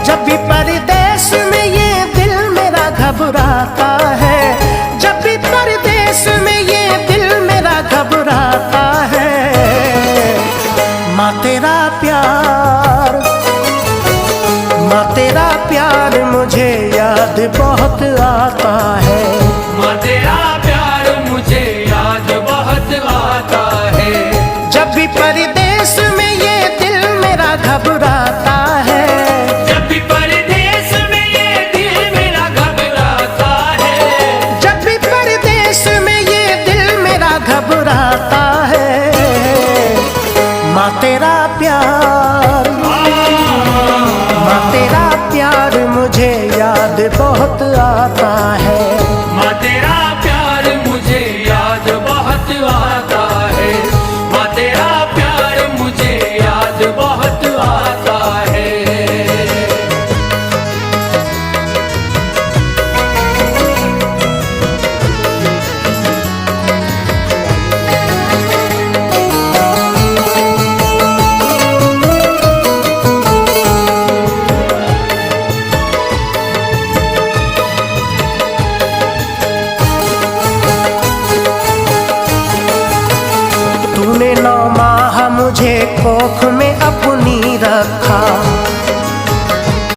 जब भी परदेश में ये दिल मेरा घबराता है, जब भी परदेश में ये दिल मेरा घबराता है। माँ तेरा प्यार, माँ तेरा प्यार मुझे याद बहुत आता है। माँ तेरा प्यार मुझे याद बहुत आता है। जब भी परदेश में ये दिल मेरा घबराता है, जब भी परदेश में ये दिल मेरा घबराता है। जब भी परदेश में ये दिल मेरा घबराता है। माँ तेरा प्यार, माँ तेरा प्यार मुझे याद बहुत आता है। माँ तेरा प्यार मुझे याद बहुत आता है। माँ तेरा प्यार मुझे याद बहुत आता है। तूने 9 माह मुझे कोख में अपनी रखा,